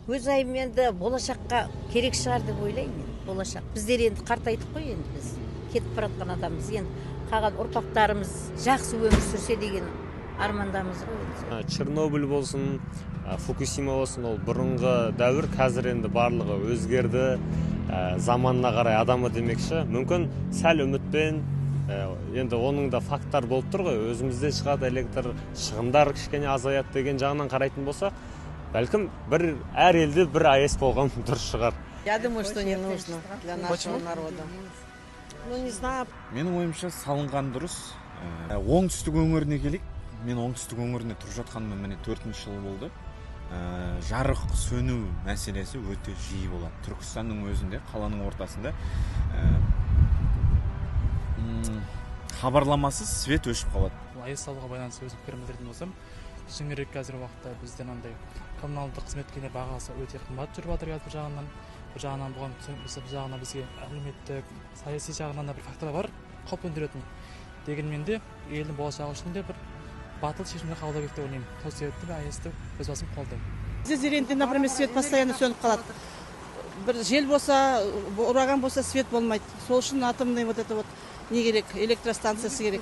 Өз айым енді болашаққа керек шығар деп ойлаймын. Болашақ. Біздер енді қартайдық қой енді біз. Кетіп баратқан адамбыз. Енді қалған ұрпақтарымыз жақсы өмір сүрсе деген армандамыз ғой. Чернобыль болсын, Фукусима болсын, ол бұрынғы дәуір, қазір енді барлығы өзгерді. Заманына қарай адамы демекші. Мүмкін сәл үмітпен, енді оның да факттар болып тұр ғой. Өзімізде шығады электр шығындар кішкене азаяды деген жағынан қарайтын болсақ, бәлкім әр елде бір АЭС болған дұрыс шығар. Я думаю, что не нужно для нашего народа. Ну, не знаю. Менің ойымша салынған дұрыс. Оңтүстік өңіріне келейік. Мен оңтүстік өңіріне тұрып жатқаныма міне 4-ші жыл болды. Жарық сөну мәселесі өте жиі болады. Түркістанның өзінде, қаланың ортасында хабарламасыз свет өшіп қалады. АЭС салуға байланысты өз пікірімді білдіретін болсам, шыны қазіргі уақытта бізден андай коммуналдық қызметкерлер бағасы өте қымбат жүріп жатыр бір жағынан. Бір жағынан бұған бір жағынан бізге әлеуметтік, саяси жағынан да бір факторлар бар, қауіп төндіретін. Дегенмен де елдің болашағы үшін де бір батыл шешімдер қабылдау керек деп ойлаймын. Сол себепті АЭС-ті өз басым қолдаймын. Бізде Зерендіде, например, свет постоянно сөніп қалады. Бір жел болса, ураган болса свет болмайды. Сол үшін атомный вот это вот не керек, электростанциясы керек.